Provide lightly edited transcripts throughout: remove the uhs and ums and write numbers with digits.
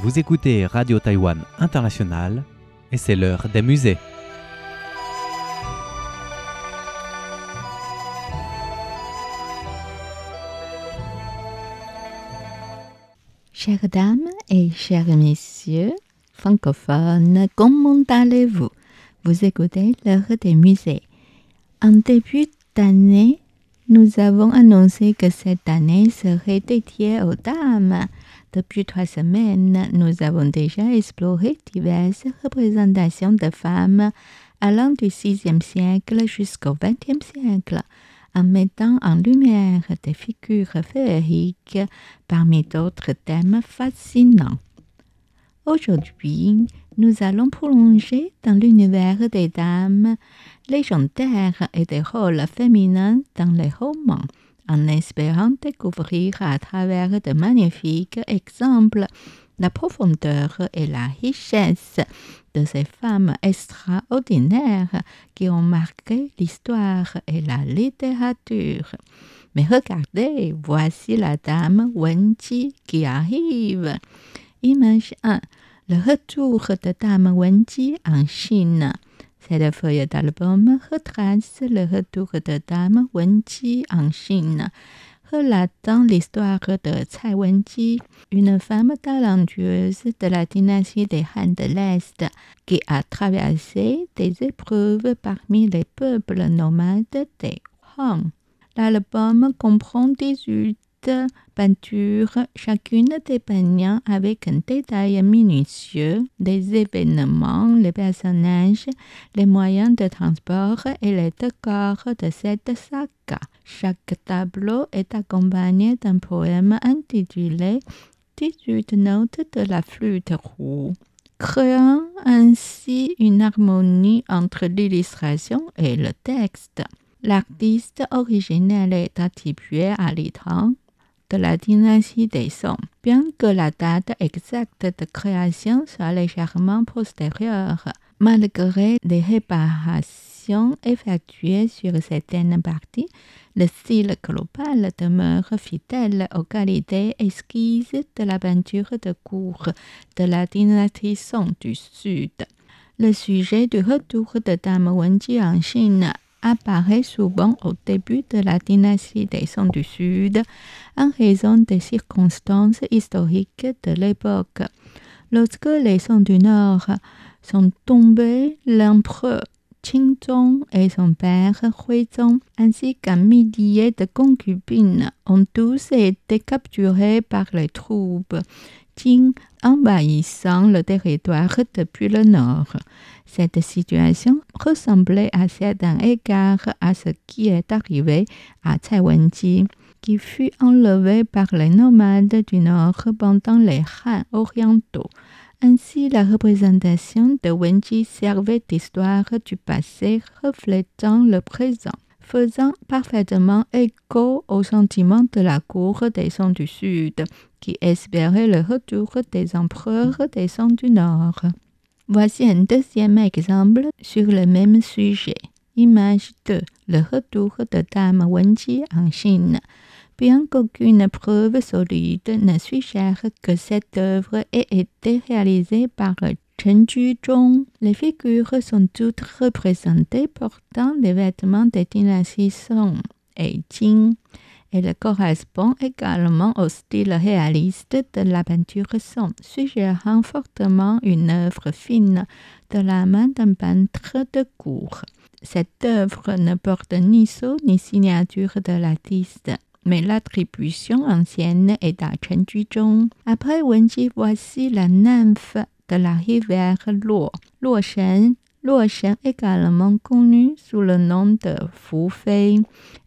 Vous écoutez Radio Taïwan International et c'est l'heure des musées. Chères dames et chers messieurs francophones, comment allez-vous? Vous écoutez l'heure des musées. En début d'année, nous avons annoncé que cette année serait dédiée aux dames. Depuis 3 semaines, nous avons déjà exploré diverses représentations de femmes allant du VIe siècle jusqu'au XXe siècle, en mettant en lumière des figures féeriques parmi d'autres thèmes fascinants. Aujourd'hui, nous allons plonger dans l'univers des dames légendaires et des rôles féminins dans les romans, en espérant découvrir à travers de magnifiques exemples la profondeur et la richesse de ces femmes extraordinaires qui ont marqué l'histoire et la littérature. Mais regardez, voici la dame Wenji qui arrive. Image 1. Le retour de dame Wenji en Chine. Cette feuille d'album retrace le retour de dame Wenji en Chine, relatant l'histoire de Cai Wenji, une femme talentueuse de la dynastie des Han de l'Est qui a traversé des épreuves parmi les peuples nomades des Han. L'album comprend 18 peintures, chacune dépeignant avec un détail minutieux des événements, les personnages, les moyens de transport et les décors de cette saga. Chaque tableau est accompagné d'un poème intitulé 18 notes de la flûte roux, créant ainsi une harmonie entre l'illustration et le texte. L'artiste originel est attribué à Li Tang de la dynastie des Song, bien que la date exacte de création soit légèrement postérieure. Malgré les réparations effectuées sur certaines parties, le style global demeure fidèle aux qualités exquises de la peinture de cour de la dynastie Song du Sud. Le sujet du retour de dame Wenji en Chine apparaît souvent au début de la dynastie des Song du Sud en raison des circonstances historiques de l'époque. Lorsque les Song du Nord sont tombés, l'empereur Qingzong et son père Huizong, ainsi qu'un millier de concubines, ont tous été capturés par les troupes Qing envahissant le territoire depuis le nord. Cette situation ressemblait à certains égards à ce qui est arrivé à Cai Wenji, qui fut enlevé par les nomades du nord pendant les Han orientaux. Ainsi, la représentation de Wenji servait d'histoire du passé reflétant le présent, faisant parfaitement écho aux sentiments de la cour des Song du Sud, qui espérait le retour des empereurs des Song du Nord. Voici un deuxième exemple sur le même sujet. Image 2. Le retour de dame Wenji en Chine. Bien qu'aucune preuve solide ne suggère que cette œuvre ait été réalisée par Chen Juzhong, les figures sont toutes représentées portant des vêtements des dynasties Song et Qing. Elle correspond également au style réaliste de la peinture Song, suggérant fortement une œuvre fine de la main d'un peintre de cour. Cette œuvre ne porte ni sceau ni signature de l'artiste, mais l'attribution ancienne est à Chen Juzhong. Après Wenji, voici la nymphe de la rivière Luo, Luo Shen, également connue sous le nom de Fu Fei,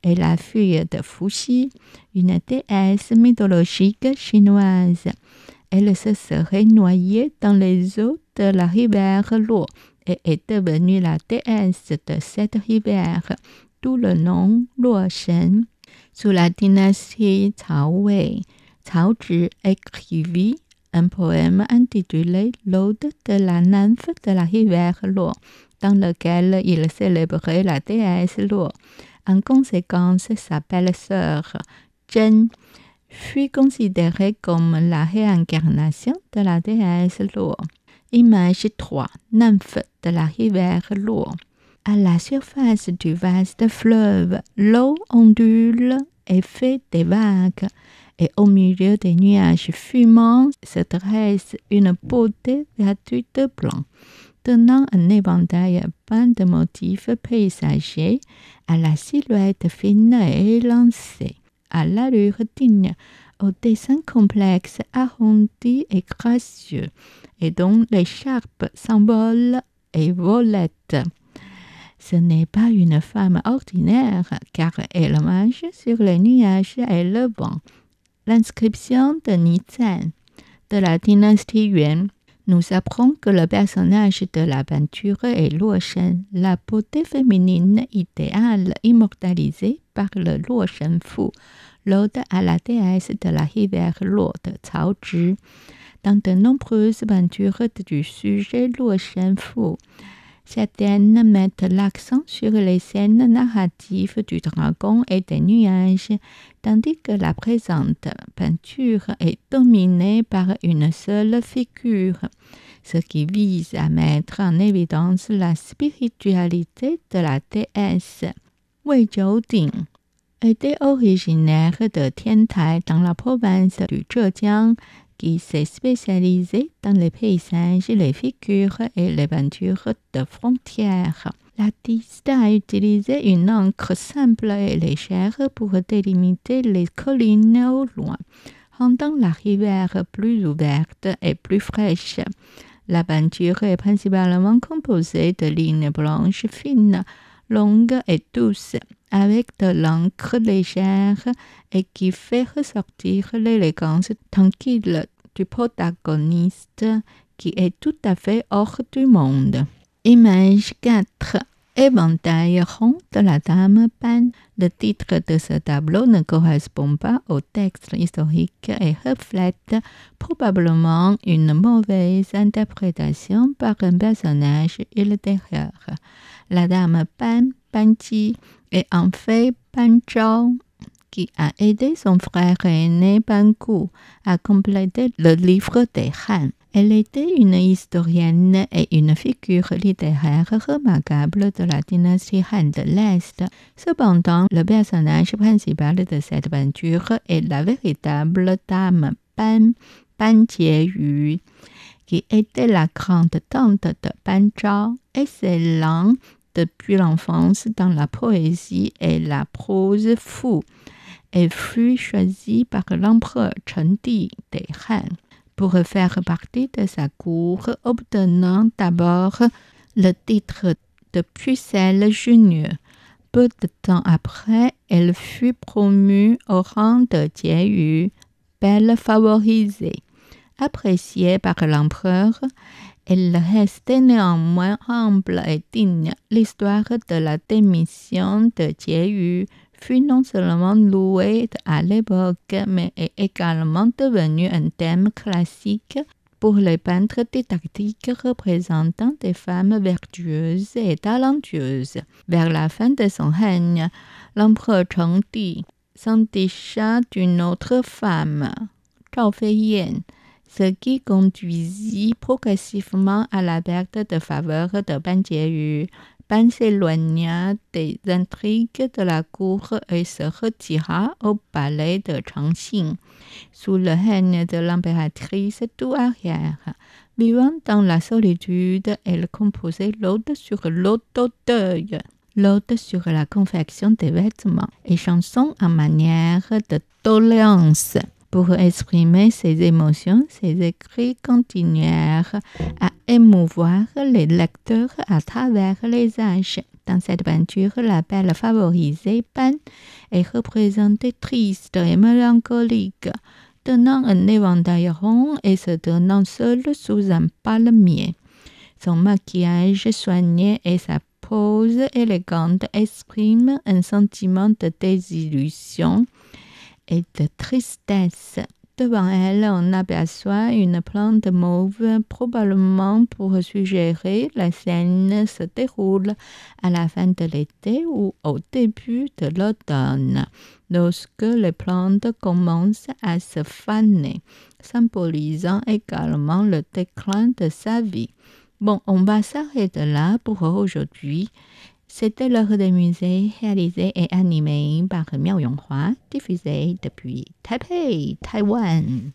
est la fille de Fu Xi, une déesse mythologique chinoise. Elle se serait noyée dans les eaux de la rivière Luo et est devenue la déesse de cette rivière, d'où le nom Luo Shen. Sous la dynastie Cao Wei, Cao Zhi écrivit un poème intitulé L'Ode de la nymphe de la rivière Luo, dans lequel il célébrait la déesse Luo. En conséquence, sa belle-sœur Zhen fut considérée comme la réincarnation de la déesse l'eau. Image 3. Nymphe de la rivière l'eau. À la surface du vaste fleuve, l'eau ondule et fait des vagues, et au milieu des nuages fumants se dresse une beauté vêtue de blanc, tenant un éventail peint de motifs paysagers à la silhouette fine et élancée, à l'allure digne, au dessin complexe, arrondi et gracieux, et dont l'écharpe s'envole et volette. Ce n'est pas une femme ordinaire, car elle marche sur les nuages et le vent. L'inscription de Nizan de la dynastie Yuan nous apprend que le personnage de la peinture est Luo Shen, la beauté féminine idéale immortalisée par le Luo Shen Fu, l'ode à la déesse de la rivière Luo de Cao Zhi. Dans de nombreuses peintures du sujet Luo Shen Fu, certaines mettent l'accent sur les scènes narratives du dragon et des nuages, tandis que la présente peinture est dominée par une seule figure, ce qui vise à mettre en évidence la spiritualité de la déesse. Wei Zhouding était originaire de Tiantai dans la province du Zhejiang, qui s'est spécialisé dans les paysages, les figures et les peintures de frontières. L'artiste a utilisé une encre simple et légère pour délimiter les collines au loin, rendant la rivière plus ouverte et plus fraîche. La peinture est principalement composée de lignes blanches fines, longues et douces, avec de l'encre légère et qui fait ressortir l'élégance tranquille du protagoniste qui est tout à fait hors du monde. Image 4. Éventail rond de la dame Pan. Le titre de ce tableau ne correspond pas au texte historique et reflète probablement une mauvaise interprétation par un personnage ultérieur. La dame Pan, Panji, est en fait Pan Zhao, qui a aidé son frère aîné Pan Gu à compléter le livre des Han. Elle était une historienne et une figure littéraire remarquable de la dynastie Han de l'Est. Cependant, le personnage principal de cette peinture est la véritable dame Pan, Pan Jieyu, qui était la grande tante de Pan Zhao, excellent depuis l'enfance dans la poésie et la prose fu. Elle fut choisie par l'empereur Chen Di des Han pour faire partie de sa cour, obtenant d'abord le titre de pucelle junior. Peu de temps après, elle fut promue au rang de Jieyu, belle favorisée. Appréciée par l'empereur, elle restait néanmoins humble et digne. L'histoire de la démission de Jieyu fut non seulement louée à l'époque, mais est également devenue un thème classique pour les peintres didactiques représentant des femmes vertueuses et talentueuses. Vers la fin de son règne, l'empereur Chengdi s'enticha d'une autre femme, Zhao Feiyan, ce qui conduisit progressivement à la perte de faveur de Pan Jieyu. Pan s'éloigna des intrigues de la cour et se retira au palais de Changxing, sous le règne de l'impératrice douairière. Vivant dans la solitude, elle composait l'ode sur l'autodeuil, l'ode sur la confection des vêtements et chansons en manière de doléance. Pour exprimer ses émotions, ses écrits continuèrent à émouvoir les lecteurs à travers les âges. Dans cette peinture, la belle favorisée Pan est représentée triste et mélancolique, tenant un éventail rond et se tenant seule sous un palmier. Son maquillage soigné et sa pose élégante expriment un sentiment de désillusion et de tristesse, Devant elle, on aperçoit une plante mauve, probablement pour suggérer la scène se déroule à la fin de l'été ou au début de l'automne, lorsque les plantes commencent à se faner, symbolisant également le déclin de sa vie. Bon, on va s'arrêter là pour aujourd'hui. C'était l'heure des musées, réalisé et animé par Miao Yonghua, diffusé depuis Taipei, Taïwan.